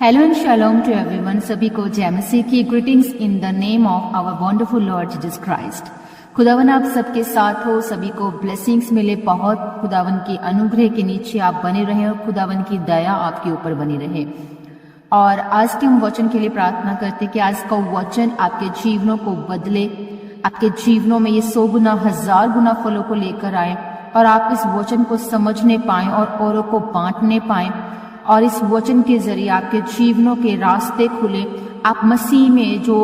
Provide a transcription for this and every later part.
Hello and shalom to everyone. सभी को जय मसीह की greetings in the name of our wonderful lord Jesus Christ. खुदावन आप सबके साथ हो, सभी को ब्लेसिंग्स मिले बहुत। खुदावन के अनुग्रह के नीचे आप बने रहें और खुदावन की दया आपके ऊपर बनी रहे। और आज के हम वचन के लिए प्रार्थना करते कि आज का वचन आपके जीवनों को बदले, आपके जीवनों में ये 100 गुना 1000 गुना फलों को लेकर आए और आप इस वचन को समझने पाएं और औरों को बांटने पाएं और इस वचन के जरिए आपके जीवनों के रास्ते खुले। आप मसीह में जो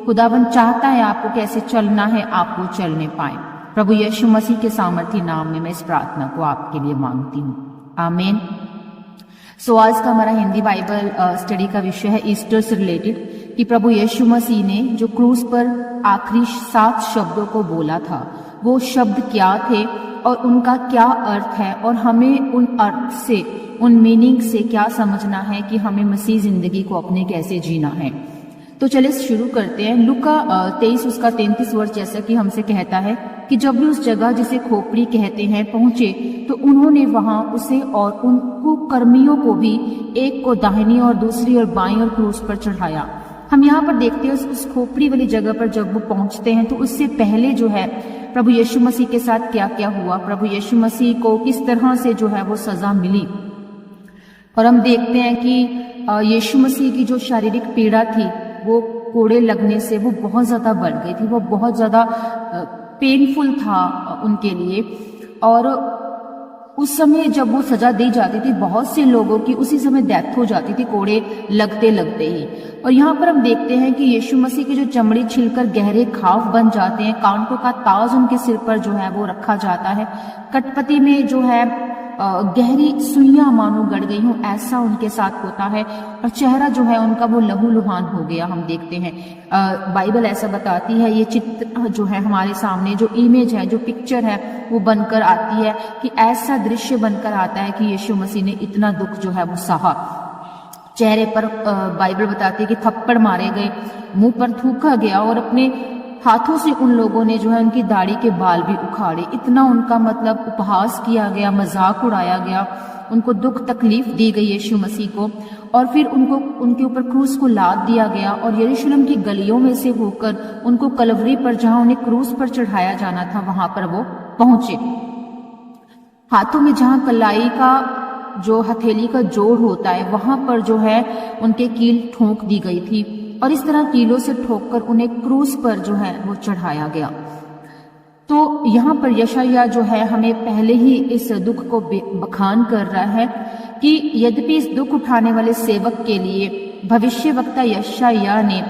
खुदावन चाहता है आपको कैसे चलना है, आप वो चलने पाए। प्रभु यीशु मसीह के सामर्थी नाम में मैं इस प्रार्थना को आपके लिए मांगती हूँ, आमीन। सो आज का हमारा हिंदी बाइबल स्टडी का विषय है ईस्टर से रिलेटेड कि प्रभु यीशु मसीह ने जो क्रूस पर आखिरी 7 शब्दों को बोला था, वो शब्द क्या थे और उनका क्या अर्थ है और हमें उन अर्थ से, उन मीनिंग से क्या समझना है कि हमें मसीह जिंदगी को अपने कैसे जीना है। तो चलिए शुरू करते हैं। लूका 23 उसका 33 वर्ष जैसा कि हमसे कहता है कि जब भी उस जगह जिसे खोपड़ी कहते हैं पहुंचे तो उन्होंने वहां उसे और उन कर्मियों को भी, एक को दाहिनी और दूसरी और बाईं और क्रूस पर चढ़ाया। हम यहाँ पर देखते हैं उस खोपड़ी वाली जगह पर जब वो पहुंचते हैं तो उससे पहले जो है प्रभु यीशु मसीह के साथ क्या क्या हुआ, प्रभु यीशु मसीह को किस तरह से जो है वो सजा मिली। और हम देखते हैं कि यीशु मसीह की जो शारीरिक पीड़ा थी वो कोड़े लगने से वो बहुत ज़्यादा बढ़ गई थी, वो बहुत ज़्यादा पेनफुल था उनके लिए। और उस समय जब वो सजा दी जाती थी बहुत से लोगों की उसी समय डेथ हो जाती थी कोड़े लगते लगते ही। और यहाँ पर हम देखते हैं कि यीशु मसीह की जो चमड़ी छिलकर गहरे घाव बन जाते हैं, कांटों का ताज उनके सिर पर जो है वो रखा जाता है, कटपति में जो है गहरी सुइयां मानो गड़ गई हूं, ऐसा उनके साथ होता है। और चेहरा जो है उनका वो लहूलुहान हो गया। हम देखते हैं बाइबल ऐसा बताती है, ये चित्र जो है हमारे सामने, जो इमेज है, जो पिक्चर है वो बनकर आती है कि ऐसा दृश्य बनकर आता है कि यीशु मसीह ने इतना दुख जो है वो सहा। चेहरे पर बाइबल बताती है कि थप्पड़ मारे गए, मुंह पर थूका गया और अपने हाथों से उन लोगों ने जो है उनकी दाढ़ी के बाल भी उखाड़े। इतना उनका मतलब उपहास किया गया, मजाक उड़ाया गया, उनको दुख तकलीफ दी गई यीशु मसीह को। और फिर उनको उनके ऊपर क्रूस को लाद दिया गया और यरूशलेम की गलियों में से होकर उनको कलवरी पर, जहां उन्हें क्रूस पर चढ़ाया जाना था, वहां पर वो पहुंचे। हाथों में जहां कलाई का जो हथेली का जोड़ होता है वहां पर जो है उनके कील ठोंक दी गई थी और इस तरह कीलों से ठोककर उन्हें क्रूस पर जो है वो चढ़ाया गया। तो यहाँ पर यशायाह जो है हमें पहले ही इस दुख को बखान कर रहा है कि यद्यपि इस दुख उठाने वाले सेवक के लिए भविष्यवक्ता यशायाह ने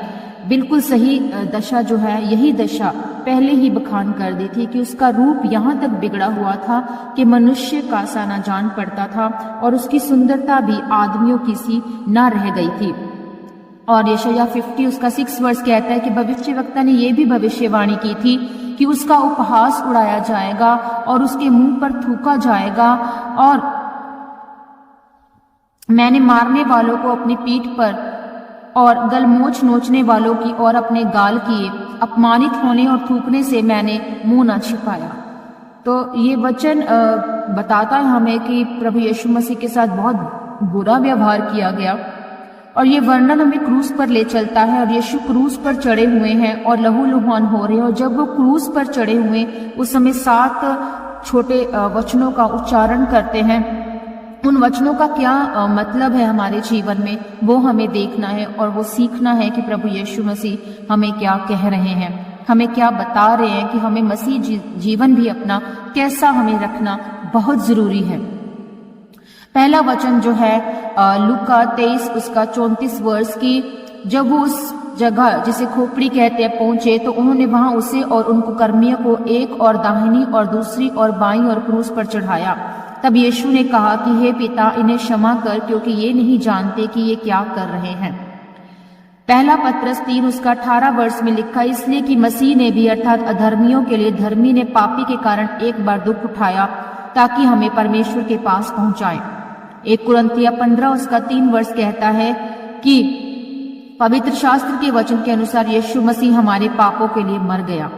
बिल्कुल सही दशा जो है, यही दशा पहले ही बखान कर दी थी कि उसका रूप यहाँ तक बिगड़ा हुआ था कि मनुष्य का सा ना जान पड़ता था और उसकी सुंदरता भी आदमियों की सी ना रह गई थी। और यशायाह 50 उसका 6 वर्ष कहता है कि भविष्यवक्ता ने यह भी भविष्यवाणी की थी कि उसका उपहास उड़ाया जाएगा और उसके मुंह पर थूका जाएगा और मैंने मारने वालों को अपनी पीठ पर और गलमोछ नोचने वालों की और अपने गाल किए, अपमानित होने और थूकने से मैंने मुंह न छिपाया। तो ये वचन बताता है हमें कि प्रभु यीशु मसीह के साथ बहुत बुरा व्यवहार किया गया और ये वर्णन हमें क्रूस पर ले चलता है। और यीशु क्रूस पर चढ़े हुए हैं और लहूलुहान हो रहे हैं। और जब वो क्रूस पर चढ़े हुए उस समय 7 छोटे वचनों का उच्चारण करते हैं। उन वचनों का क्या मतलब है हमारे जीवन में, वो हमें देखना है और वो सीखना है कि प्रभु यीशु मसीह हमें क्या कह रहे हैं, हमें क्या बता रहे हैं कि हमें मसीह जीवन भी अपना कैसा हमें रखना बहुत जरूरी है। पहला वचन जो है लूका 23 उसका 34 वर्ष की, जब वो उस जगह जिसे खोपड़ी कहते हैं पहुंचे तो उन्होंने वहां उसे और उनको कर्मियों को, एक और दाहिनी और दूसरी और बाईं और क्रूस पर चढ़ाया। तब यीशु ने कहा कि हे पिता, इन्हें क्षमा कर, क्योंकि ये नहीं जानते कि ये क्या कर रहे हैं। पहला पत्रस 3 उसका 18 वर्ष में लिखा, इसलिए कि मसीह ने भी अर्थात अधर्मियों के लिए धर्मी ने पापी के कारण एक बार दुख उठाया ताकि हमें परमेश्वर के पास पहुंचाए। 1 कुरिन्थिया 15 उसका 3 वर्ष कहता है कि पवित्र शास्त्र के वचन के अनुसार यीशु मसीह हमारे पापों के लिए मर गया।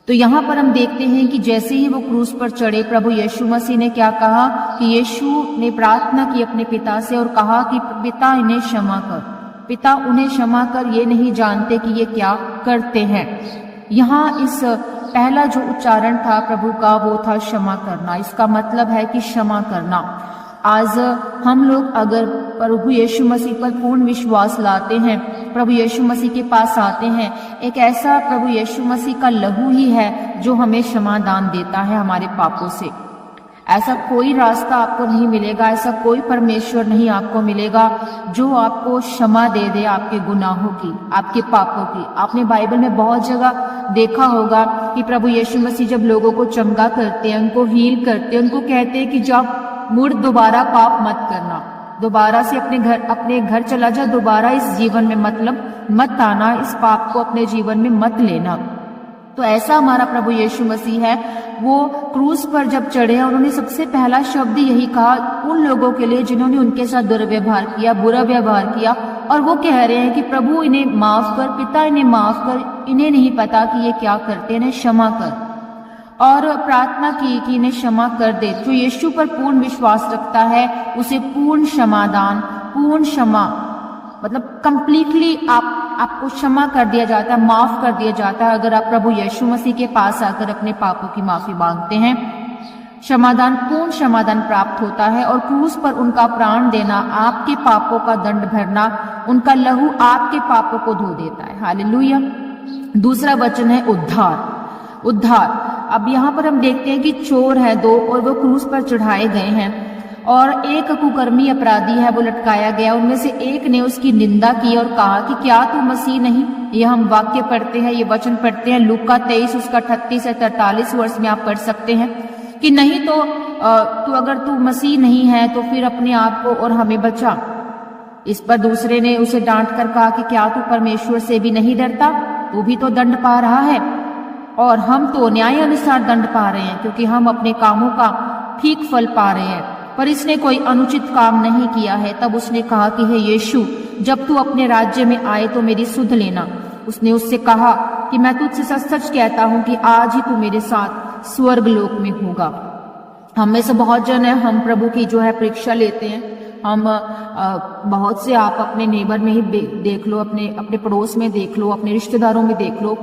तो यहाँ पर हम देखते हैं कि जैसे ही वो क्रूस पर चढ़े, प्रभु यीशु मसीह ने क्या कहा कि यीशु ने प्रार्थना की अपने पिता से और कहा कि पिता इन्हें क्षमा कर, पिता उन्हें क्षमा कर, ये नहीं जानते कि ये क्या करते हैं। यहाँ इस पहला जो उच्चारण था प्रभु का वो था क्षमा करना। इसका मतलब है कि क्षमा करना। आज हम लोग अगर प्रभु यीशु मसीह पर पूर्ण विश्वास लाते हैं, प्रभु यीशु मसीह के पास आते हैं, एक ऐसा प्रभु यीशु मसीह का लहू ही है जो हमें क्षमादान देता है हमारे पापों से। ऐसा कोई रास्ता आपको नहीं मिलेगा, ऐसा कोई परमेश्वर नहीं आपको मिलेगा जो आपको क्षमा दे दे आपके गुनाहों की, आपके पापों की। आपने बाइबल में बहुत जगह देखा होगा कि प्रभु यीशु मसीह जब लोगों को चंगा करते हैं, उनको हील करते हैं, उनको कहते हैं कि जब मुड़ दोबारा पाप मत करना, दोबारा से अपने घर चला जा, दोबारा इस जीवन में मतलब मत आना, इस पाप को अपने जीवन में मत लेना। तो ऐसा हमारा प्रभु यीशु मसीह है। वो क्रूस पर जब चढ़े, उन्होंने सबसे पहला शब्द यही कहा उन लोगों के लिए जिन्होंने उनके साथ दुर्व्यवहार किया, बुरा व्यवहार किया, और वो कह रहे हैं कि प्रभु इन्हें माफ कर, पिता इन्हें माफ कर, इन्हें नहीं पता कि ये क्या करते, इन्हें क्षमा कर। और प्रार्थना की कि इन्हें क्षमा कर दे। जो यीशु पर पूर्ण विश्वास रखता है उसे पूर्ण क्षमादान, पूर्ण क्षमा मतलब कंप्लीटली आपको क्षमा कर दिया जाता है, माफ कर दिया जाता है अगर आप प्रभु यीशु मसीह के पास आकर अपने पापों की माफी मांगते हैं। क्षमादान, पूर्ण क्षमादान प्राप्त होता है। और क्रूस पर उनका प्राण देना, आपके पापों का दंड भरना, उनका लहू आपके पापों को धो देता है। हालेलुया। दूसरा वचन है उद्धार। उद्धार। अब यहाँ पर हम देखते हैं कि चोर है दो और वो क्रूस पर चढ़ाए गए हैं और एक कुकर्मी अपराधी है वो लटकाया गया। उनमें से एक ने उसकी निंदा की और कहा कि क्या तू मसीह नहीं। ये हम वाक्य पढ़ते हैं, ये वचन पढ़ते हैं लूका 23 उसका 38 से 43 वर्ष में आप पढ़ सकते हैं कि नहीं तो तू अगर तू मसीह नहीं है तो फिर अपने आप को और हमें बचा। इस पर दूसरे ने उसे डांट कर कहा कि क्या तू परमेश्वर से भी नहीं डरता, तू भी तो दंड पा रहा है और हम तो न्याय अनुसार दंड पा रहे हैं क्योंकि हम अपने कामों का ठीक फल पा रहे हैं। पर इसने कोई अनुचित काम नहीं किया है। तब उसने कहा कि हे यीशु, जब तू अपने राज्य में आए तो मेरी सुध लेना। उसने उससे कहा कि मैं तुझसे सच सच कहता हूं कि आज ही तू मेरे साथ स्वर्ग लोक में होगा। हम में से बहुत जन है, हम प्रभु की जो है परीक्षा लेते हैं। हम बहुत से, आप अपने नेबर में ही देख लो, अपने पड़ोस में देख लो, अपने रिश्तेदारों में देख लो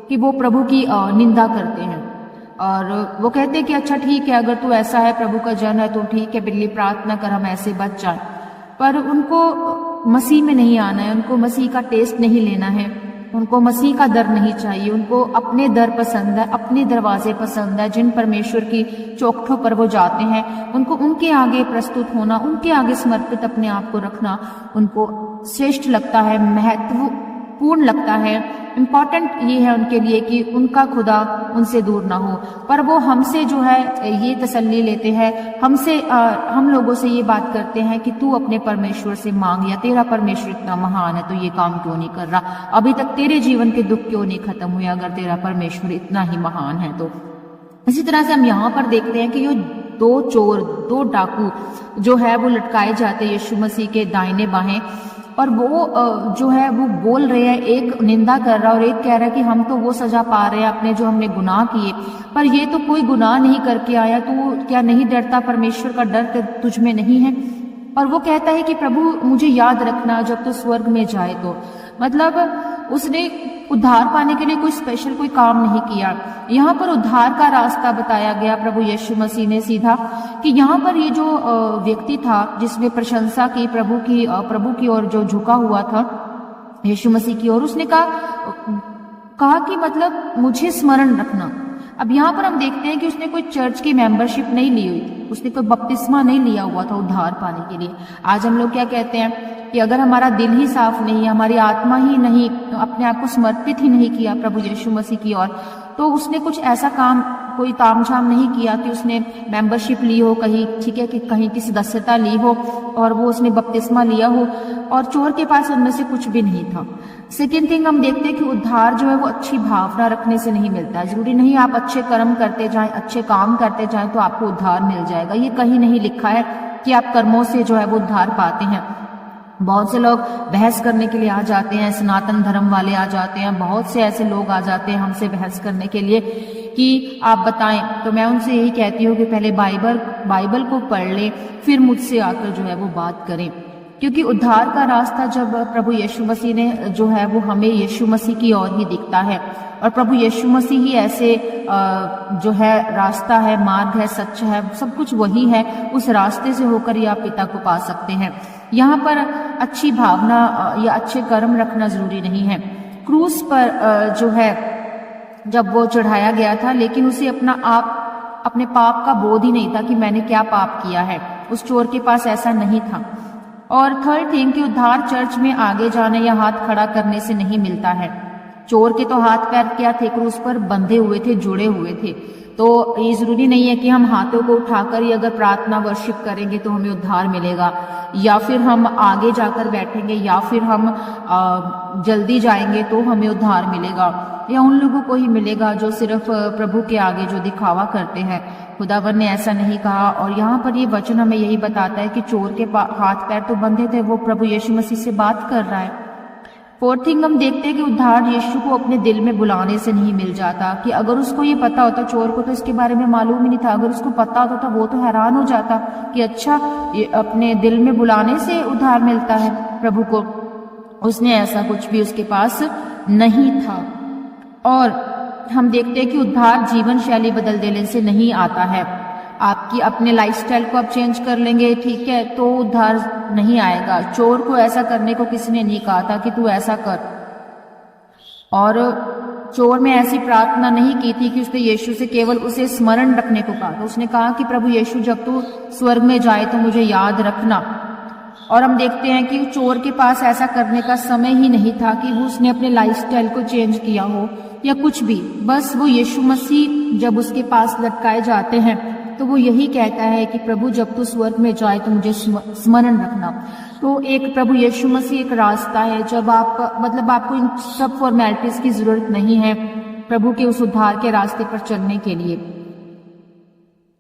कि वो प्रभु की निंदा करते हैं और वो कहते हैं कि अच्छा ठीक है, अगर तू ऐसा है, प्रभु का जन है तो ठीक है, बिल्ली प्रार्थना कर, हम ऐसे बच जाए। पर उनको मसीह में नहीं आना है, उनको मसीह का टेस्ट नहीं लेना है, उनको मसीह का दर नहीं चाहिए। उनको अपने दर पसंद है, अपने दरवाजे पसंद है, जिन परमेश्वर की चौखटों पर वो जाते हैं उनको उनके आगे प्रस्तुत होना, उनके आगे समर्पित अपने आप को रखना उनको श्रेष्ठ लगता है, महत्वपूर्ण लगता है। इम्पॉर्टेंट ये है उनके लिए कि उनका खुदा उनसे दूर ना हो। पर वो हमसे जो है ये तसल्ली लेते हैं, हम लोगों से ये बात करते हैं कि तू अपने परमेश्वर से मांग, या तेरा परमेश्वर इतना महान है तो ये काम क्यों नहीं कर रहा, अभी तक तेरे जीवन के दुख क्यों नहीं खत्म हुए अगर तेरा परमेश्वर इतना ही महान है तो। इसी तरह से हम यहाँ पर देखते हैं कि ये दो चोर, दो डाकू जो है वो लटकाए जाते हैं यीशु मसीह के दाहिने बाहें, और वो जो है वो बोल रहे हैं, एक निंदा कर रहा और एक कह रहा है कि हम तो वो सजा पा रहे हैं अपने जो हमने गुनाह किए, पर ये तो कोई गुनाह नहीं करके आया, तो क्या नहीं डरता, परमेश्वर का डर तुझ में नहीं है। और वो कहता है कि प्रभु मुझे याद रखना जब तो स्वर्ग में जाए तो। मतलब उसने उद्धार पाने के लिए कोई स्पेशल कोई काम नहीं किया। यहाँ पर उद्धार का रास्ता बताया गया प्रभु यीशु मसीह ने सीधा, कि यहाँ पर ये जो व्यक्ति था जिसने प्रशंसा की प्रभु की ओर जो झुका हुआ था यीशु मसीह की ओर, उसने कहा कि मतलब मुझे स्मरण रखना। अब यहाँ पर हम देखते हैं कि उसने कोई चर्च की मेंबरशिप नहीं ली हुई थी, उसने कोई बपतिस्मा नहीं लिया हुआ था उद्धार पाने के लिए। आज हम लोग क्या कहते हैं कि अगर हमारा दिल ही साफ नहीं है, हमारी आत्मा ही नहीं, अपने आप को समर्पित ही नहीं किया प्रभु यीशु मसीह की ओर, तो उसने कुछ ऐसा काम, कोई तामझाम नहीं किया कि उसने मेंबरशिप ली हो कहीं, ठीक है, कि कहीं की सदस्यता ली हो और वो उसने बपतिस्मा लिया हो, और चोर के पास उनमें से कुछ भी नहीं था। सेकेंड थिंग हम देखते हैं कि उद्धार जो है वो अच्छी भावना रखने से नहीं मिलता है। जरूरी नहीं आप अच्छे कर्म करते जाएं, अच्छे काम करते जाएं तो आपको उद्धार मिल जाएगा। ये कहीं नहीं लिखा है कि आप कर्मों से जो है वो उद्धार पाते हैं। बहुत से लोग बहस करने के लिए आ जाते हैं, सनातन धर्म वाले आ जाते हैं, बहुत से ऐसे लोग आ जाते हैं हमसे बहस करने के लिए कि आप बताएं। तो मैं उनसे यही कहती हूँ कि पहले बाइबल को पढ़ लें, फिर मुझसे आकर जो है वो बात करें। क्योंकि उद्धार का रास्ता जब प्रभु यीशु मसीह ने जो है वो हमें यीशु मसीह की ओर ही दिखता है, और प्रभु यीशु मसीह ही ऐसे जो है रास्ता है, मार्ग है, सच है, सब कुछ वही है। उस रास्ते से होकर ही आप पिता को पा सकते हैं। यहाँ पर अच्छी भावना या अच्छे कर्म रखना जरूरी नहीं है। क्रूस पर जो है जब वो चढ़ाया गया था, लेकिन उसे अपने पाप का बोध ही नहीं था कि मैंने क्या पाप किया है। उस चोर के पास ऐसा नहीं था। और थर्ड थिंग कि उद्धार चर्च में आगे जाने या हाथ खड़ा करने से नहीं मिलता है। चोर के तो हाथ पैर क्या थे, क्रूस पर बंधे हुए थे, जुड़े हुए थे। तो ये जरूरी नहीं है कि हम हाथों को उठाकर ही अगर प्रार्थना वर्शिप करेंगे तो हमें उद्धार मिलेगा, या फिर हम आगे जाकर बैठेंगे, या फिर हम जल्दी जाएंगे तो हमें उद्धार मिलेगा, या उन लोगों को ही मिलेगा जो सिर्फ प्रभु के आगे जो दिखावा करते हैं। खुदावन ने ऐसा नहीं कहा। और यहाँ पर ये वचन हमें यही बताता है कि चोर के हाथ पैर तो बंधे थे, वो प्रभु यीशु मसीह से बात कर रहा है। फोर्थ थिंग हम देखते हैं कि उद्धार यीशु को अपने दिल में बुलाने से नहीं मिल जाता। कि अगर उसको ये पता होता, चोर को तो इसके बारे में मालूम ही नहीं था, अगर उसको पता होता तो वो तो हैरान हो जाता कि अच्छा ये अपने दिल में बुलाने से उद्धार मिलता है प्रभु को। उसने ऐसा कुछ भी उसके पास नहीं था। और हम देखते हैं कि उद्धार जीवन शैली बदल देने से नहीं आता है। आपकी अपने लाइफस्टाइल को आप चेंज कर लेंगे, ठीक है, तो उद्धार नहीं आएगा। चोर को ऐसा करने को किसी ने नहीं कहा था कि तू ऐसा कर। और चोर ने ऐसी प्रार्थना नहीं की थी कि उसने यीशु से केवल उसे स्मरण रखने को कहा। तो उसने कहा कि प्रभु यीशु जब तू स्वर्ग में जाए तो मुझे याद रखना। और हम देखते हैं कि चोर के पास ऐसा करने का समय ही नहीं था कि वो उसने अपने लाइफस्टाइल को चेंज किया हो या कुछ भी। बस वो यीशु मसीह जब उसके पास लटकाए जाते हैं तो वो यही कहता है कि प्रभु जब तू स्वर्ग में जाए तो मुझे स्मरण रखना। तो एक प्रभु यीशु मसीह एक रास्ता है। जब आप मतलब आपको इन सब फॉर्मेलिटीज की जरूरत नहीं है प्रभु के उस उद्धार के रास्ते पर चलने के लिए।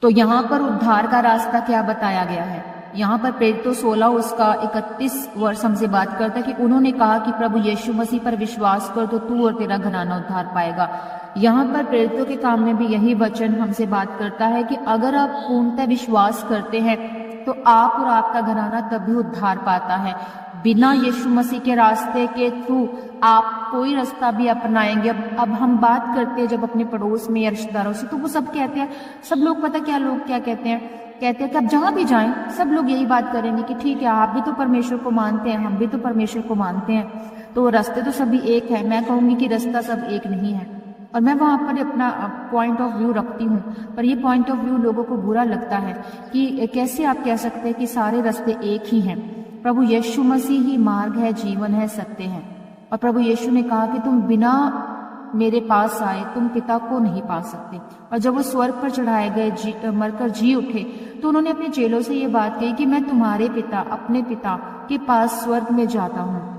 तो यहाँ पर उद्धार का रास्ता क्या बताया गया है? यहाँ पर प्रेरितों 16 उसका 31 वर्ष हमसे बात करता है कि उन्होंने कहा कि प्रभु यीशु मसीह पर विश्वास कर तो तू और तेरा घराना उद्धार पाएगा। यहाँ पर प्रेरितों के काम में भी यही वचन हमसे बात करता है कि अगर आप पूर्णतः विश्वास करते हैं तो आप और आपका घराना तभी उद्धार पाता है। बिना यीशु मसीह के रास्ते के थ्रू आप कोई रास्ता भी अपनाएंगे। अब हम बात करते हैं जब अपने पड़ोस में या रिश्तेदारों से, तो वो सब कहते हैं, सब लोग पता क्या लोग क्या कहते हैं कि अब जहां भी जाएं सब लोग यही बात करेंगे कि ठीक है आप भी तो परमेश्वर को मानते हैं, हम भी तो परमेश्वर को मानते हैं, तो रास्ते तो सभी एक है। मैं कहूंगी कि रास्ता सब एक नहीं है, और मैं वहां पर अपना पॉइंट ऑफ व्यू रखती हूँ। पर ये पॉइंट ऑफ व्यू लोगों को बुरा लगता है कि कैसे आप कह सकते हैं कि सारे रास्ते एक ही हैं। प्रभु यीशु मसीह ही मार्ग है, जीवन है, सत्य है। और प्रभु यीशु ने कहा कि तुम बिना मेरे पास आए तुम पिता को नहीं पा सकते। और जब वो स्वर्ग पर चढ़ाए गए, मरकर जी उठे, तो उन्होंने अपने चेलों से ये बात कही कि मैं तुम्हारे पिता, अपने पिता के पास स्वर्ग में जाता हूँ।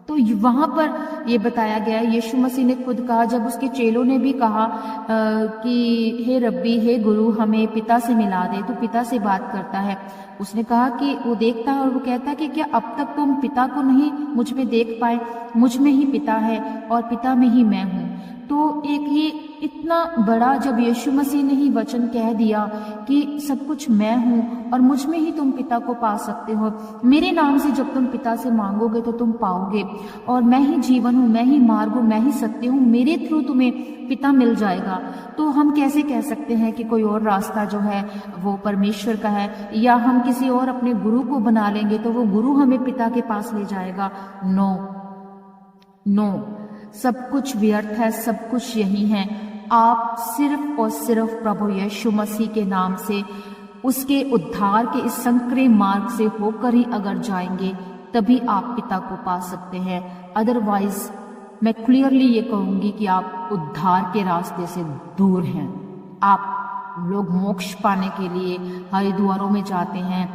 तो वहां पर ये बताया गया है, यीशु मसीह ने खुद कहा, जब उसके चेलों ने भी कहा कि हे रब्बी, हे गुरु, हमें पिता से मिला दे, तो पिता से बात करता है। उसने कहा कि वो देखता है और वो कहता है कि क्या अब तक तुम पिता को नहीं मुझ में देख पाए? मुझ में ही पिता है और पिता में ही मैं हूँ। तो एक ये इतना बड़ा जब यीशु मसीह ने ही वचन कह दिया कि सब कुछ मैं हूँ और मुझ में ही तुम पिता को पा सकते हो, मेरे नाम से जब तुम पिता से मांगोगे तो तुम पाओगे, और मैं ही जीवन हूँ, मैं ही मार्ग हूँ, मैं ही सत्य हूँ, मेरे थ्रू तुम्हें पिता मिल जाएगा। तो हम कैसे कह सकते हैं कि कोई और रास्ता जो है वो परमेश्वर का है, या हम किसी और अपने गुरु को बना लेंगे तो वो गुरु हमें पिता के पास ले जाएगा? नो नो, सब कुछ व्यर्थ है, सब कुछ यही है। आप सिर्फ और सिर्फ प्रभु यीशु मसीह के नाम से, उसके उद्धार के इस संकरे मार्ग से होकर ही अगर जाएंगे तभी आप पिता को पा सकते हैं। अदरवाइज मैं क्लियरली ये कहूंगी कि आप उद्धार के रास्ते से दूर हैं। आप लोग मोक्ष पाने के लिए हरिद्वारों में जाते हैं,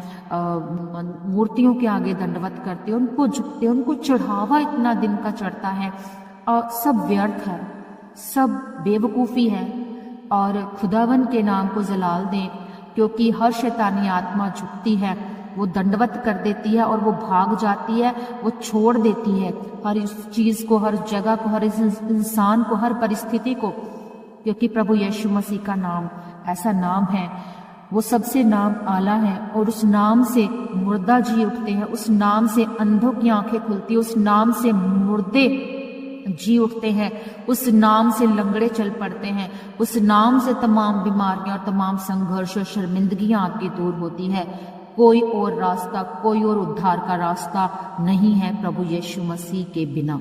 मूर्तियों के आगे दंडवत करते हैं, उनको झुकते हैं, उनको चढ़ावा इतना दिन का चढ़ता है, और सब व्यर्थ है, सब बेवकूफ़ी है। और खुदावन के नाम को जलाल दें, क्योंकि हर शैतानी आत्मा झुकती है वो दंडवत कर देती है और वो भाग जाती है, वो छोड़ देती है हर इस चीज को, हर जगह को, हर इस इंसान को, हर परिस्थिति को, क्योंकि प्रभु यीशु मसीह का नाम ऐसा नाम है, वो सबसे नाम आला है। और उस नाम से मुर्दा जी उठते हैं, उस नाम से अंधों की आंखें खुलती है, उस नाम से मुर्दे जी उठते हैं, उस नाम से लंगड़े चल पड़ते हैं, उस नाम से तमाम बीमारियां और तमाम संघर्ष और शर्मिंदगियां आपकी दूर होती है। कोई और रास्ता, कोई और उद्धार का रास्ता नहीं है प्रभु यीशु मसीह के बिना।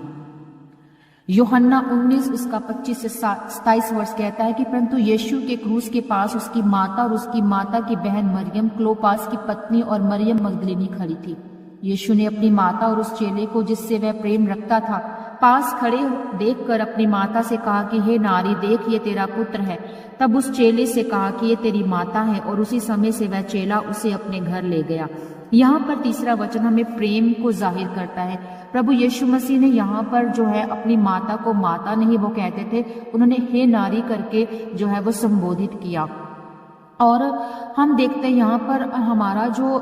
यूहन्ना 19 उसका 25 से 27 वर्ष कहता है कि परंतु यीशु के क्रूस के पास उसकी माता और उसकी माता की बहन मरियम, क्लोपास की पत्नी और मरियम मगदलीनी खड़ी थी। यीशु ने अपनी माता और उस चेले को जिससे वह प्रेम रखता था पास खड़े देखकर अपनी माता से कहा कि हे नारी, देख ये तेरा पुत्र है। तब उस चेले से कहा कि ये तेरी माता है, और उसी समय से वह चेला उसे अपने घर ले गया। यहाँ पर तीसरा वचन हमें प्रेम को जाहिर करता है। प्रभु यीशु मसीह ने यहाँ पर जो है अपनी माता को माता नहीं वो कहते थे, उन्होंने हे नारी करके जो है वो संबोधित किया। और हम देखते हैं यहाँ पर हमारा जो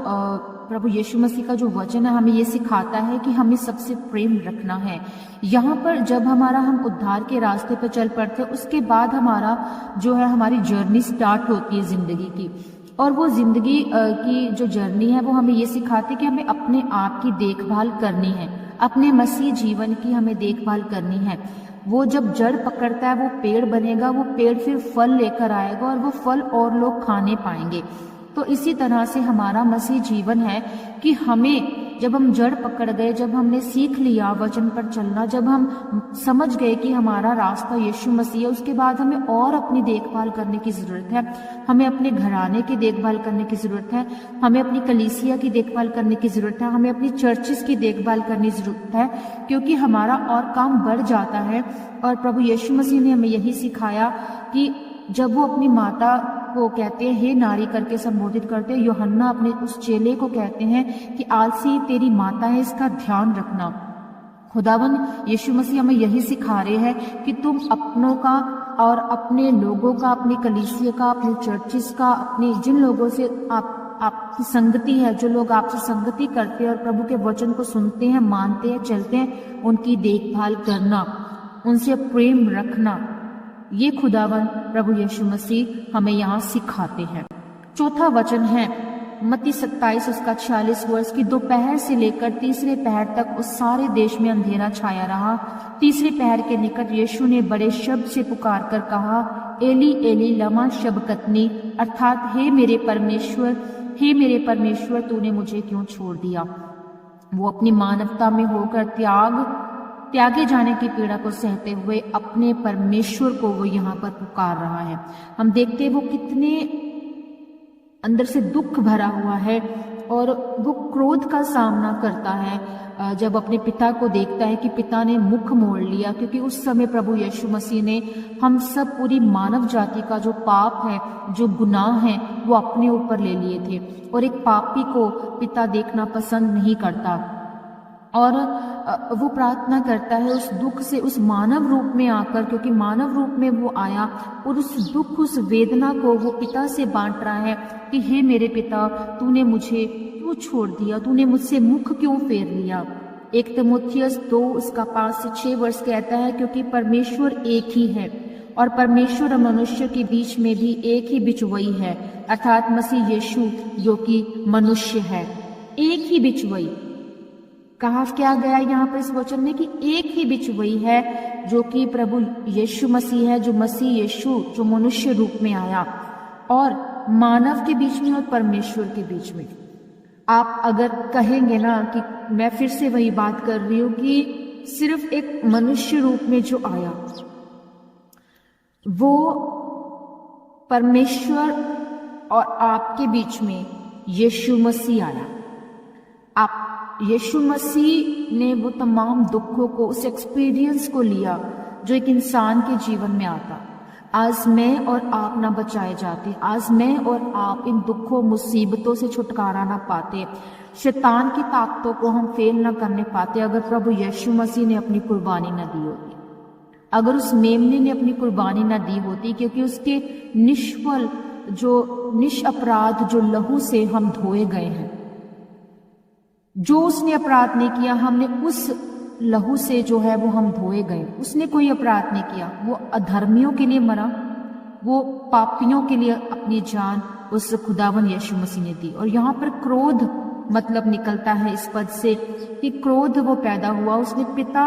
प्रभु यीशु मसीह का जो वचन है हमें ये सिखाता है कि हमें सबसे प्रेम रखना है। यहाँ पर जब हम उद्धार के रास्ते पर चल पड़ते हैं, उसके बाद हमारा जो है हमारी जर्नी स्टार्ट होती है जिंदगी की। और वो जिंदगी की जो जर्नी है वो हमें ये सिखाती है कि हमें अपने आप की देखभाल करनी है, अपने मसीह जीवन की हमें देखभाल करनी है। वो जब जड़ पकड़ता है वो पेड़ बनेगा, वो पेड़ फिर फल लेकर आएगा और वो फल और लोग खाने पाएंगे। तो इसी तरह से हमारा मसीह जीवन है कि हमें जब हम जड़ पकड़ गए, जब हमने सीख लिया वचन पर चलना, जब हम समझ गए कि हमारा रास्ता यीशु मसीह है, उसके बाद हमें और अपनी देखभाल करने की ज़रूरत है। हमें अपने घराने की देखभाल करने की ज़रूरत है, हमें अपनी कलीसिया की देखभाल करने की ज़रूरत है, हमें अपनी चर्चिस की देखभाल करने की ज़रूरत है, क्योंकि हमारा और काम बढ़ जाता है। और प्रभु यीशु मसीह ने हमें यही सिखाया कि जब वो अपनी माता को कहते हैं हे नारी करके संबोधित करते हैं, यूहन्ना अपने उस चेले को कहते हैं कि आलसी तेरी माता है, इसका ध्यान रखना। खुदावन यीशु मसीह हमें यही सिखा रहे हैं कि तुम अपनों का और अपने लोगों का, अपनी कलीसिया का, अपने चर्चिस का, अपने जिन लोगों से आपकी संगति है, जो लोग आपसे संगति करते हैं और प्रभु के वचन को सुनते हैं, मानते हैं, चलते हैं, उनकी देखभाल करना, उनसे प्रेम रखना, ये खुदावन प्रभु यीशु मसीह हमें यहाँ सिखाते हैं। चौथा वचन है मत्ती 27 उसका 46 वर्ष की दोपहर से लेकर तीसरे पहर तक उस सारे देश में अंधेरा छाया रहा। तीसरे पहर के निकट यीशु ने बड़े शब्द से पुकार कर कहा, एली एली लमा शबकतनी, अर्थात हे मेरे परमेश्वर तूने मुझे क्यों छोड़ दिया। वो अपनी मानवता में होकर त्यागे जाने की पीड़ा को सहते हुए अपने परमेश्वर को वो यहाँ पर पुकार रहा है। हम देखते हैं वो कितने अंदर से दुख भरा हुआ है और वो क्रोध का सामना करता है जब अपने पिता को देखता है कि पिता ने मुख मोड़ लिया, क्योंकि उस समय प्रभु यीशु मसीह ने हम सब पूरी मानव जाति का जो पाप है, जो गुनाह है, वो अपने ऊपर ले लिए थे। और एक पापी को पिता देखना पसंद नहीं करता और वो प्रार्थना करता है उस दुख से, उस मानव रूप में आकर, क्योंकि मानव रूप में वो आया और उस दुख, उस वेदना को वो पिता से बांट रहा है कि हे मेरे पिता, तूने मुझे क्यों छोड़ दिया, तूने मुझसे मुख क्यों फेर लिया। 1 तीमुथियुस 2 उसका 5 से 6 वर्ष कहता है, क्योंकि परमेश्वर एक ही है और परमेश्वर और मनुष्य के बीच में भी एक ही बिचवई है, अर्थात मसीह यीशु जो कि मनुष्य है। एक ही बिचवई कहा क्या गया यहाँ पर इस वचन में कि एक ही बिचवई है जो कि प्रभु यीशु मसीह है, जो मसीह यीशु जो मनुष्य रूप में आया और मानव के बीच में और परमेश्वर के बीच में। आप अगर कहेंगे ना कि मैं फिर से वही बात कर रही हूँ कि सिर्फ एक मनुष्य रूप में जो आया वो परमेश्वर और आपके बीच में यीशु मसीह आया। आप यीशु मसीह ने वो तमाम दुखों को, उस एक्सपीरियंस को लिया जो एक इंसान के जीवन में आता। आज मैं और आप ना बचाए जाते, आज मैं और आप इन दुखों मुसीबतों से छुटकारा ना पाते, शैतान की ताकतों को हम फेल ना करने पाते अगर प्रभु यीशु मसीह ने अपनी कुर्बानी ना दी होती, अगर उस मेमने ने अपनी कुर्बानी ना दी होती, क्योंकि उसके निष्फल जो निष्अपराध जो लहू से हम धोए गए हैं, जो उसने अपराध नहीं किया, हमने उस लहू से जो है वो हम धोए गए। उसने कोई अपराध नहीं किया, वो अधर्मियों के लिए मरा, वो पापियों के लिए अपनी जान उस खुदावन यीशु मसीह ने दी। और यहाँ पर क्रोध मतलब निकलता है इस पद से कि क्रोध वो पैदा हुआ, उसने पिता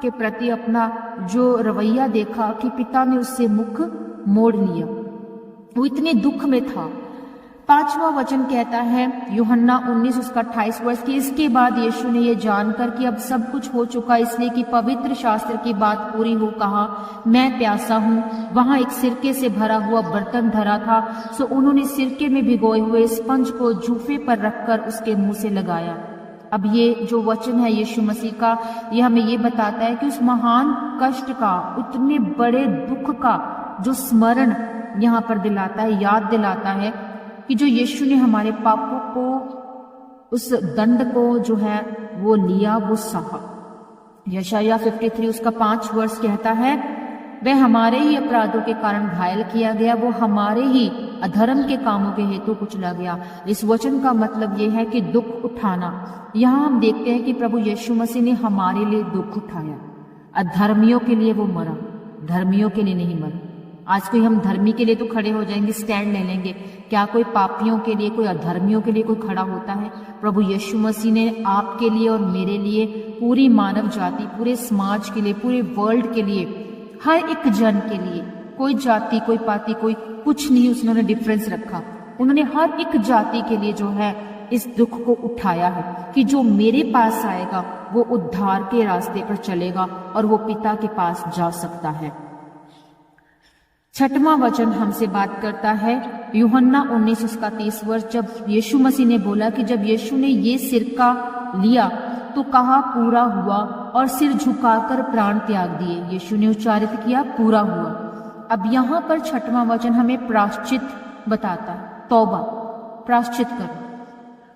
के प्रति अपना जो रवैया देखा कि पिता ने उससे मुख मोड़ लिया, वो इतने दुख में था। 5वां वचन कहता है यूहन्ना 19 उसका 28 वर्ष की, इसके बाद यीशु ने यह जानकर कि अब सब कुछ हो चुका इसलिए कि पवित्र शास्त्र की बात पूरी हो, कहा मैं प्यासा हूँ। वहां एक सिरके से भरा हुआ बर्तन धरा था, सो उन्होंने सिरके में भिगोए हुए स्पंज को जूफे पर रखकर उसके मुंह से लगाया। अब ये जो वचन है यीशु मसीह का, यह हमें ये बताता है कि उस महान कष्ट का, उतने बड़े दुख का जो स्मरण यहाँ पर दिलाता है, याद दिलाता है कि जो यीशु ने हमारे पापों को, उस दंड को जो है वो लिया, वो सहा। यशायाह 53 उसका 5 वर्ष कहता है वह हमारे ही अपराधों के कारण घायल किया गया, वो हमारे ही अधर्म के कामों के हेतु कुचला गया। इस वचन का मतलब ये है कि दुख उठाना। यहाँ हम देखते हैं कि प्रभु यीशु मसीह ने हमारे लिए दुख उठाया। अधर्मियों के लिए वो मरा, धर्मियों के लिए नहीं मरा। आज कोई हम धर्मी के लिए तो खड़े हो जाएंगे, स्टैंड ले लेंगे, क्या कोई पापियों के लिए, कोई अधर्मियों के लिए कोई खड़ा होता है? प्रभु यीशु मसीह ने आपके लिए और मेरे लिए, पूरी मानव जाति, पूरे समाज के लिए, पूरे वर्ल्ड के लिए, हर एक जन के लिए, कोई जाति, कोई पाति, कोई कुछ नहीं उसने डिफरेंस रखा। उन्होंने हर एक जाति के लिए जो है इस दुख को उठाया है कि जो मेरे पास आएगा वो उद्धार के रास्ते पर चलेगा और वो पिता के पास जा सकता है। 6वां वचन हमसे बात करता है यूहन्ना 19 उसका 30 वर्ष, जब यीशु मसीह ने बोला कि जब यीशु ने ये सिरका लिया तो कहा पूरा हुआ और सिर झुकाकर प्राण त्याग दिए। यीशु ने उच्चारित किया पूरा हुआ। अब यहाँ पर 6वां वचन हमें प्रायश्चित बताता है, तौबा, प्रायश्चित कर।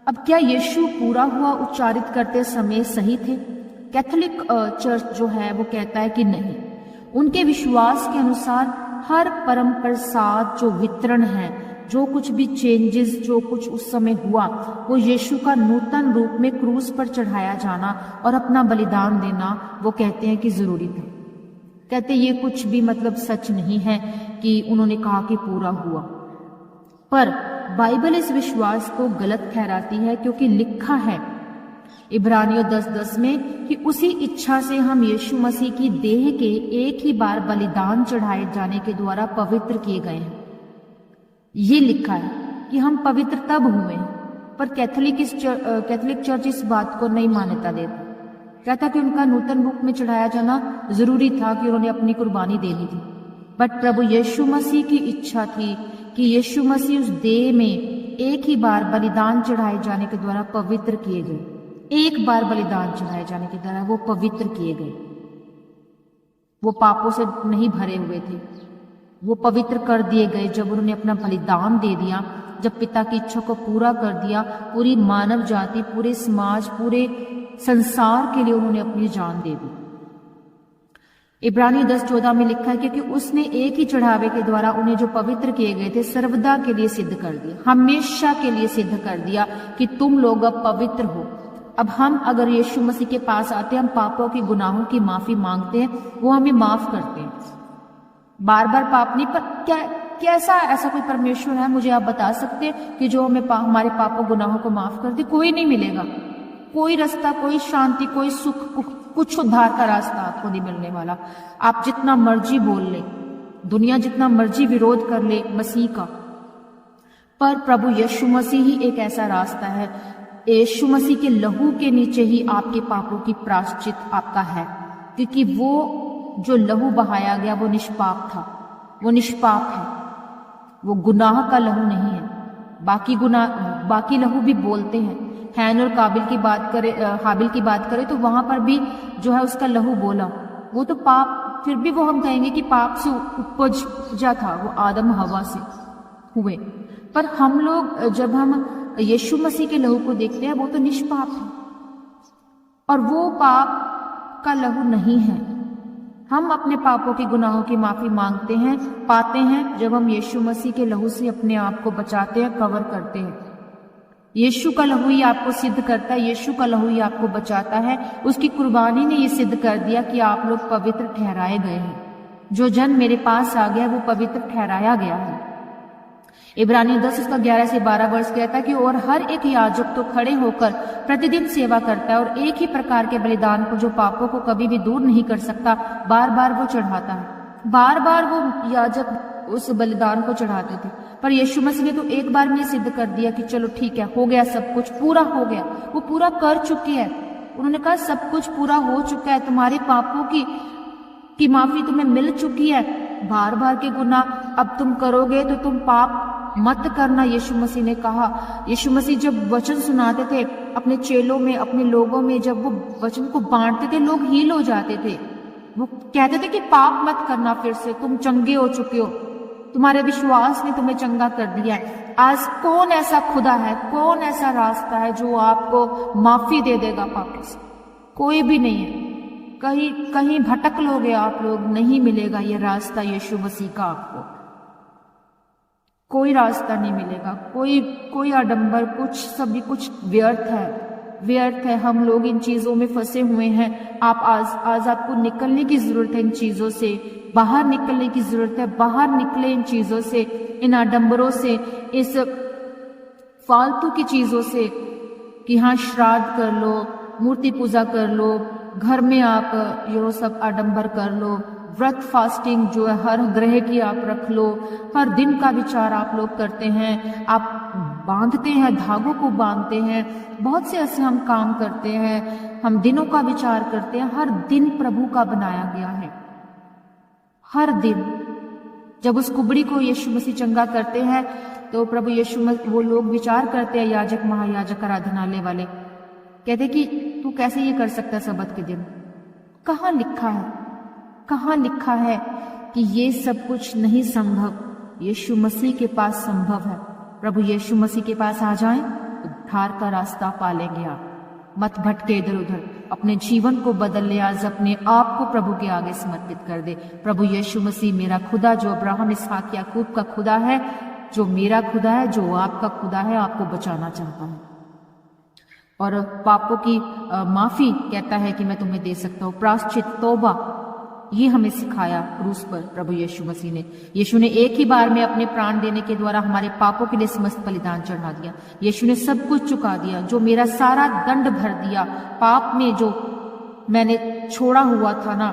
अब क्या यीशु पूरा हुआ उच्चारित करते समय सही थे? कैथोलिक चर्च जो है वो कहता है कि नहीं। उनके विश्वास के अनुसार हर परम प्रसाद जो वितरण है, जो कुछ भी चेंजेस जो कुछ उस समय हुआ, वो यीशु का नूतन रूप में क्रूस पर चढ़ाया जाना और अपना बलिदान देना, वो कहते हैं कि जरूरी था। कहते ये कुछ भी मतलब सच नहीं है कि उन्होंने कहा कि पूरा हुआ, पर बाइबल इस विश्वास को गलत ठहराती है क्योंकि लिखा है इब्रानियों 10:10 में कि उसी इच्छा से हम यीशु मसीह की देह के एक ही बार बलिदान चढ़ाए जाने के द्वारा पवित्र किए गए हैं। ये लिखा है कि हम पवित्र तब हुए हैं, पर कैथोलिक चर्च इस बात को नहीं मान्यता देता। कहता कि उनका नूतन रूप में चढ़ाया जाना जरूरी था कि उन्होंने अपनी कुर्बानी देनी थी, बट प्रभु यीशु मसीह की इच्छा थी कि यीशु मसीह उस देह में एक ही बार बलिदान चढ़ाए जाने के द्वारा पवित्र किए गए। एक बार बलिदान चढ़ाए जाने के द्वारा वो पवित्र किए गए। वो पापों से नहीं भरे हुए थे, वो पवित्र कर दिए गए जब उन्होंने अपना बलिदान दे दिया, जब पिता की इच्छा को पूरा कर दिया। पूरी मानव जाति, पूरे समाज, पूरे संसार के लिए उन्होंने अपनी जान दे दी। इब्रानी 10:14 में लिखा है क्योंकि उसने एक ही चढ़ावे के द्वारा उन्हें जो पवित्र किए गए थे सर्वदा के लिए सिद्ध कर दिया, हमेशा के लिए सिद्ध कर दिया कि तुम लोग अब पवित्र हो। अब हम अगर यीशु मसीह के पास आते हैं, हम पापों की, गुनाहों की माफी मांगते हैं, वो हमें माफ करते हैं। बार बार पाप नहीं, पर कैसा ऐसा कोई परमेश्वर है, मुझे आप बता सकते हैं कि जो हमें हमारे पापों गुनाहों को माफ कर दे? कोई नहीं मिलेगा। कोई रास्ता, कोई शांति, कोई सुख, कुछ उद्धार का रास्ता आपको नहीं मिलने वाला। आप जितना मर्जी बोल ले, दुनिया जितना मर्जी विरोध कर ले मसीह का, पर प्रभु यीशु मसीह ही एक ऐसा रास्ता है। यीशु मसीह के लहू के नीचे ही आपके पापों की प्रायश्चित आपका है, क्योंकि वो जो लहू बहाया गया वो निष्पाप था, वो निष्पाप है, वो गुनाह का लहू नहीं है। बाकी लहू भी बोलते हैं। हैन और काबिल की बात करें, हाबिल की बात करें तो वहां पर भी जो है उसका लहू बोला, वो तो पाप, फिर भी वो हम कहेंगे कि पाप से उपजा था, वो आदम हवा से हुए। पर हम लोग जब हम यीशु मसीह के लहू को देखते हैं, वो तो निष्पाप है और वो पाप का लहू नहीं है। हम अपने पापों की, गुनाहों की माफी मांगते हैं, पाते हैं जब हम यीशु मसीह के लहू से अपने आप को बचाते हैं, कवर करते हैं। यीशु का लहू ही आपको सिद्ध करता है, यीशु का लहू ही आपको बचाता है। उसकी कुर्बानी ने ये सिद्ध कर दिया कि आप लोग पवित्र ठहराए गए हैं। जो जन मेरे पास आ गया वो पवित्र ठहराया गया है। इब्रानियों 10 उसका 11 से 12 वर्ष कहता है कि और हर एक याजक तो खड़े होकर प्रतिदिन सेवा करता है और एक ही प्रकार के बलिदान को जो पापों को कभी भी दूर नहीं कर सकता, बार बार वो चढ़ाता है। बार बार वो याजक उस बलिदान को चढ़ाते थे, पर यीशु मसीह ने तो एक बार में सिद्ध कर दिया कि चलो ठीक है, हो गया, सब कुछ पूरा हो गया, वो पूरा कर चुकी है। उन्होंने कहा सब कुछ पूरा हो चुका है, तुम्हारे पापों की माफी तुम्हें मिल चुकी है। बार बार के गुनाह अब तुम करोगे तो तुम पाप मत करना, यीशु मसीह ने कहा। यीशु मसीह जब वचन सुनाते थे अपने चेलों में, अपने लोगों में, जब वो वचन को बांटते थे, लोग हील हो जाते थे। वो कहते थे कि पाप मत करना, फिर से तुम चंगे हो चुके हो, तुम्हारे विश्वास ने तुम्हें चंगा कर दिया है। आज कौन ऐसा खुदा है, कौन ऐसा रास्ता है जो आपको माफी दे देगा पापों से? कोई भी नहीं है। कहीं भटक लोगे आप लोग, नहीं मिलेगा ये रास्ता यीशु मसीह का। आपको कोई रास्ता नहीं मिलेगा, कोई आडंबर, सभी कुछ व्यर्थ है। हम लोग इन चीजों में फंसे हुए हैं। आप आज आपको निकलने की जरूरत है, इन चीजों से बाहर निकलने की जरूरत है। बाहर निकले इन चीजों से, इन आडंबरों से, इस फालतू की चीजों से कि हाँ श्राद्ध कर लो, मूर्ति पूजा कर लो, घर में आप ये सब आडंबर कर लो, व्रत फास्टिंग जो है हर ग्रह की आप रख लो, हर दिन का विचार आप लोग करते हैं, आप बांधते हैं, धागों को बांधते हैं, बहुत से ऐसे हम काम करते हैं, हम दिनों का विचार करते हैं। हर दिन प्रभु का बनाया गया है। हर दिन जब उस कुबड़ी को यीशु मसीह चंगा करते हैं तो प्रभु यीशु मसीह, वो लोग विचार करते हैं, याजक, महायाजक, आराधनालय वाले कहते कि तू कैसे ये कर सकता है सबत के दिन? कहाँ लिखा है कि ये सब कुछ नहीं संभव? यीशु मसीह के पास संभव है। प्रभु यीशु मसीह के पास आ जाएं, उद्धार का रास्ता पालेंगे आप। मत भटके इधर उधर, अपने जीवन को बदल ले। आज अपने आप को प्रभु के आगे समर्पित कर दे। प्रभु यीशु मसीह मेरा खुदा, जो अब्राहम, इसहाक, याकूब का खुदा है, जो मेरा खुदा है, जो आपका खुदा है, आपको बचाना चाहता है और पापों की माफी कहता है कि मैं तुम्हें दे सकता हूँ। प्रायश्चित, तौबा, ये हमें सिखाया क्रूस पर प्रभु यीशु मसीह ने। यीशु ने एक ही बार में अपने प्राण देने के द्वारा हमारे पापों के लिए समस्त बलिदान चढ़ा दिया। यीशु ने सब कुछ चुका दिया, जो मेरा सारा दंड भर दिया। पाप में जो मैंने छोड़ा हुआ था ना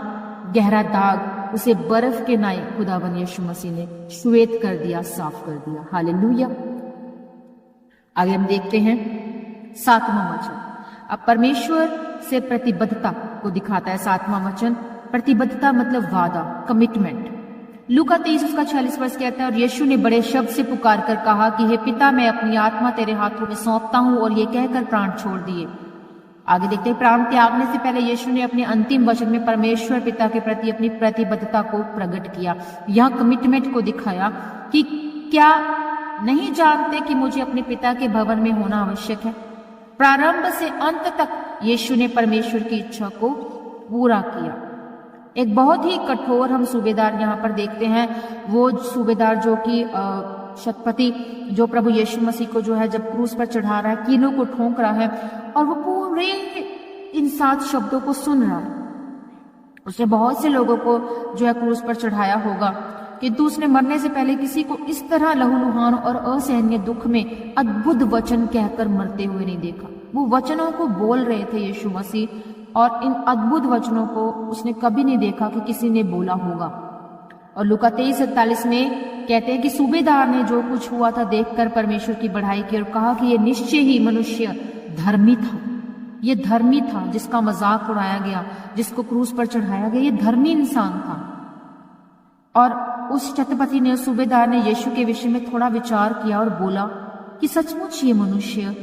गहरा दाग, उसे बर्फ के नाई खुदावन यीशु मसीह ने श्वेत कर दिया, साफ कर दिया। हालेलुया। आगे हम देखते हैं 7वां वचन। अब परमेश्वर से प्रतिबद्धता को दिखाता है। 7वां वचन, प्रतिबद्धता मतलब वादा, कमिटमेंट। लूका 23 उसका 46 वर्ष कहता है, और यीशु ने बड़े शब्द से पुकार कर कहा कि हे पिता, मैं अपनी आत्मा तेरे हाथों में सौंपता हूं, और ये कहकर प्राण छोड़ दिए। आगे देखते हैं, प्राण त्यागने से पहले यीशु ने अपने अंतिम वचन में परमेश्वर पिता के प्रति अपनी प्रतिबद्धता को प्रकट किया। यह कमिटमेंट को दिखाया कि क्या नहीं जानते कि मुझे अपने पिता के भवन में होना आवश्यक है। प्रारंभ से अंत तक यीशु ने परमेश्वर की इच्छा को पूरा किया। एक बहुत ही कठोर हम सूबेदार यहाँ पर देखते हैं। वो सूबेदार जो कि शतपति, जो प्रभु यीशु मसीह को जो है जब क्रूस पर चढ़ा रहा है, कीलों को ठोंक रहा है, और वो पूरे इन 7 शब्दों को सुन रहा है। उसने बहुत से लोगों को जो है क्रूस पर चढ़ाया होगा, किंतु उसने मरने से पहले किसी को इस तरह लहूलुहान और असहनीय दुख में अद्भुत वचन कहकर मरते हुए नहीं देखा। वो वचनों को बोल रहे थे यीशु मसीह, और इन अद्भुत वचनों को उसने कभी नहीं देखा कि किसी ने बोला होगा। और लूका 23:47 में कहते हैं कि सूबेदार ने जो कुछ हुआ था देखकर परमेश्वर की बढ़ाई की और कहा कि ये निश्चय ही मनुष्य धर्मी था। ये धर्मी था जिसका मजाक उड़ाया गया, जिसको क्रूस पर चढ़ाया गया, ये धर्मी इंसान था। और उस शतपति ने, सूबेदार ने यीशु के विषय में थोड़ा विचार किया और बोला कि सचमुच ये मनुष्य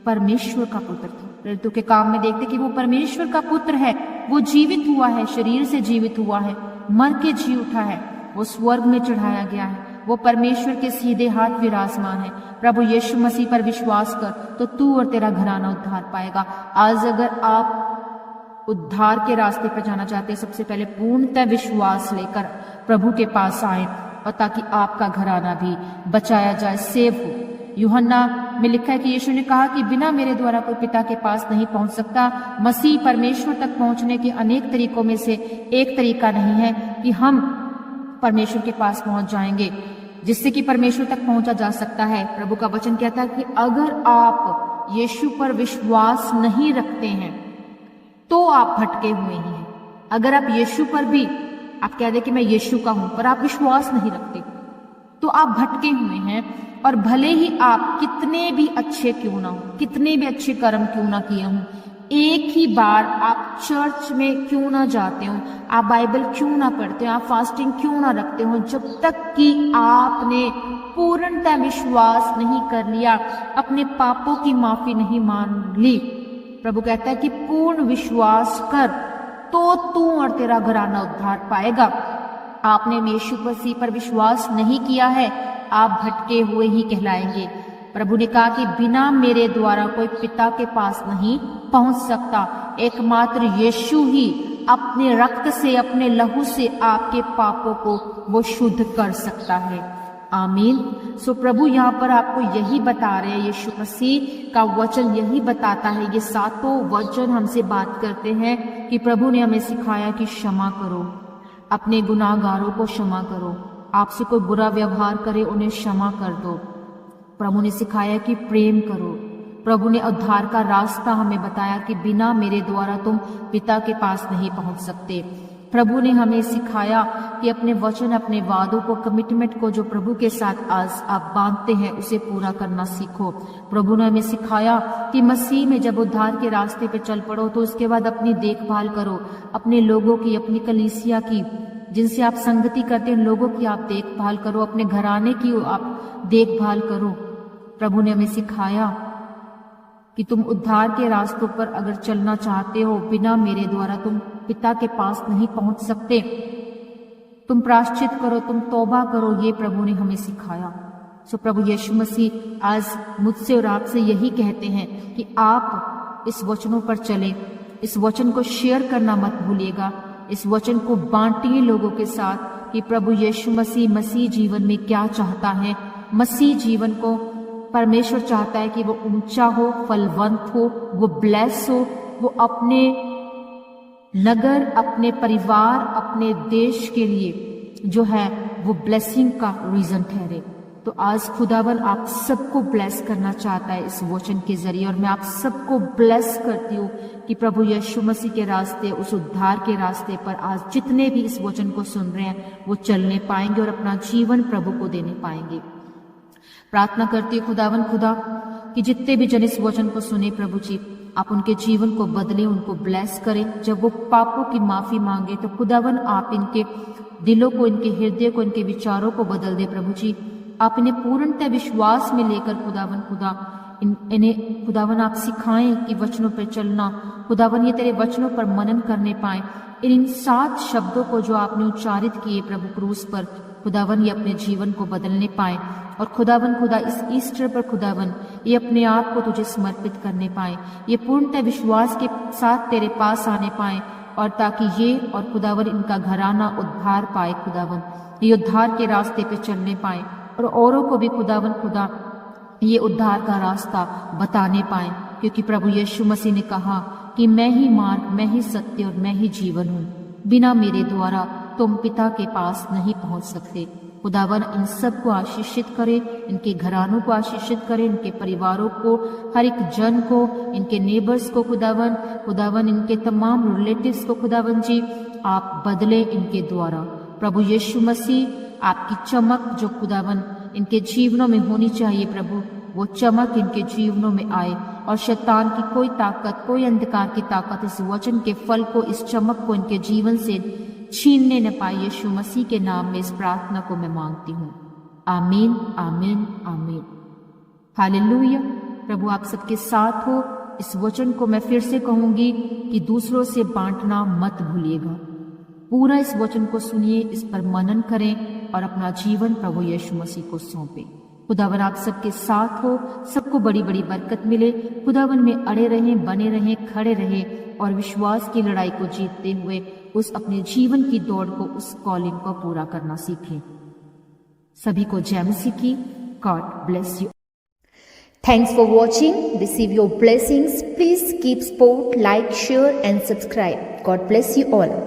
परमेश्वर का पुत्र था। प्रेरितों के काम में देखते कि वो परमेश्वर का पुत्र है। वो जीवित हुआ है, शरीर से जीवित हुआ है, मर के जी उठा है, वो स्वर्ग में चढ़ाया गया है, वो परमेश्वर के सीधे हाथ विराजमान है। प्रभु यीशु मसीह पर विश्वास कर तो तू और तेरा घराना उद्धार पाएगा। आज अगर आप उद्धार के रास्ते पर जाना चाहते हैं, सबसे पहले पूर्णतः विश्वास लेकर प्रभु के पास आए, और ताकि आपका घराना भी बचाया जाए, सेव हो। यूहन्ना में लिखा है कि यीशु ने कहा कि बिना मेरे द्वारा कोई पिता के पास नहीं पहुंच सकता। मसीह परमेश्वर तक पहुंचने के अनेक तरीकों में से एक तरीका नहीं है कि हम परमेश्वर के पास पहुंच जाएंगे, जिससे कि परमेश्वर तक पहुंचा जा सकता है। प्रभु का वचन कहता है कि अगर आप यीशु पर विश्वास नहीं रखते हैं तो आप भटके हुए ही हैं। अगर आप यीशु पर भी आप कह दे कि मैं यीशु का हूं, पर आप विश्वास नहीं रखते तो आप भटके हुए हैं। और भले ही आप कितने भी अच्छे क्यों ना हो, कितने भी अच्छे कर्म क्यों ना किए हों, एक ही बार आप चर्च में क्यों ना जाते हो, आप बाइबल क्यों ना पढ़ते हो, आप फास्टिंग क्यों ना रखते हो, जब तक कि आपने पूर्णतः विश्वास नहीं कर लिया, अपने पापों की माफी नहीं मान ली, प्रभु कहता है कि पूर्ण विश्वास कर तो तू और तेरा घराना उद्धार पाएगा। आपने यीशु मसीह पर विश्वास नहीं किया है, आप भटके हुए ही कहलाएंगे। प्रभु ने कहा कि बिना मेरे द्वारा कोई पिता के पास नहीं पहुंच सकता। एकमात्र यीशु ही अपने रक्त से, अपने लहू से आपके पापों को वो शुद्ध कर सकता है। आमीन। सो प्रभु यहाँ पर आपको यही बता रहे हैं, यीशु मसीह का वचन यही बताता है। ये सातों वचन हमसे बात करते हैं कि प्रभु ने हमें सिखाया कि क्षमा करो, अपने गुनाहगारों को क्षमा करो, आपसे कोई बुरा व्यवहार करे उन्हें क्षमा कर दो। प्रभु ने सिखाया कि प्रेम करो। प्रभु ने उद्धार का रास्ता हमें बताया कि बिना मेरे द्वारा तुम पिता के पास नहीं पहुंच सकते। प्रभु ने हमें सिखाया कि अपने वचन, अपने वादों को, कमिटमेंट को जो प्रभु के साथ आज आप बांधते हैं उसे पूरा करना सीखो। प्रभु ने हमें सिखाया कि मसीह में जब उद्धार के रास्ते पे चल पड़ो तो उसके बाद अपनी देखभाल करो, अपने लोगों की, अपनी कलीसिया की, जिनसे आप संगति करते हैं लोगों की आप देखभाल करो, अपने घराने की आप देखभाल करो। प्रभु ने हमें सिखाया कि तुम उद्धार के रास्तों पर अगर चलना चाहते हो, बिना मेरे द्वारा तुम पिता के पास नहीं पहुंच सकते। तुम प्रायश्चित करो, तुम तौबा करो, ये प्रभु ने हमें सिखाया। सो प्रभु यीशु मसीह आज मुझसे और आपसे यही कहते हैं कि आप इस वचनों पर चले, इस वचन को शेयर करना मत भूलिएगा, इस वचन को बांटिए लोगों के साथ कि प्रभु यीशु मसीह जीवन में क्या चाहता है। मसीह जीवन को परमेश्वर चाहता है कि वो ऊंचा हो, फलवंत हो, वो ब्लेस हो, वो अपने नगर, अपने परिवार, अपने देश के लिए जो है वो ब्लेसिंग का रीजन ठहरे। तो आज खुदावन आप सबको ब्लेस करना चाहता है इस वचन के जरिए, और मैं आप सबको ब्लेस करती हूँ कि प्रभु यीशु मसीह के रास्ते, उस उद्धार के रास्ते पर आज जितने भी इस वचन को सुन रहे हैं वो चलने पाएंगे और अपना जीवन प्रभु को देने पाएंगे। प्रार्थना करती हूँ खुदावन खुदा कि जितने भी जन इस वचन को सुने प्रभु जी, आप उनके जीवन को बदले, उनको ब्लेस करें। जब वो पापों की माफी मांगे तो खुदावन आप इनके दिलों को, इनके हृदय को, इनके विचारों को बदल दे प्रभु जी। आप इन्हें पूर्णतः विश्वास में लेकर खुदावन खुदा इन्हें खुदावन आप सिखाएं कि वचनों पर चलना, खुदावन ये तेरे वचनों पर मनन करने पाए। इन 7 शब्दों को जो आपने उच्चारित किए प्रभु क्रूस पर, खुदावन ये अपने जीवन को बदलने पाए। और खुदावन खुदा इस ईस्टर पर खुदावन ये अपने आप को तुझे समर्पित करने पाए, ये पूर्णतः विश्वास के साथ तेरे पास आने पाए, और ताकि ये और खुदावन इनका घराना उद्धार पाए, खुदावन ये उद्धार के रास्ते पे चलने पाए और औरों को भी खुदावन खुदा ये उद्धार का रास्ता बताने पाए। क्योंकि प्रभु यीशु मसीह ने कहा कि मैं ही मार्ग, मैं ही सत्य और मैं ही जीवन हूँ, बिना मेरे द्वारा तुम पिता के पास नहीं पहुंच सकते। खुदावन इन सब को आशीषित करे, इनके घरानों को आशीषित करे, इनके परिवारों को, हर एक जन को, इनके नेबर्स को खुदावन इनके तमाम रिलेटिव्स को खुदावन जी आप बदले इनके द्वारा। प्रभु यीशु मसीह आपकी चमक जो खुदावन इनके जीवनों में होनी चाहिए प्रभु, वो चमक इनके जीवनों में आए और शैतान की कोई ताकत, कोई अंधकार की ताकत इस वचन के फल को, इस चमक को इनके जीवन से छीनने न पाए। यीशु मसीह के नाम में इस प्रार्थना को मैं मांगती हूँ। आमीन, आमीन, आमीन। हालेलुया। प्रभु आप सबके साथ हो। इस वचन को मैं फिर से कहूंगी कि दूसरों से बांटना मत भूलिएगा। पूरा इस वचन को सुनिए, इस पर मनन करें और अपना जीवन प्रभु यीशु मसीह को सौंपे। खुदावन आप सबके साथ हो, सबको बड़ी बड़ी बरकत मिले। खुदावन में अड़े रहें, बने रहें, खड़े रहें और विश्वास की लड़ाई को जीतते हुए उस अपने जीवन की दौड़ को, उस कॉलिंग को पूरा करना सीखें। सभी को जय मसीह की। God bless you. Thanks for watching. Receive your blessings. Please keep support, like, share and subscribe. God bless you all.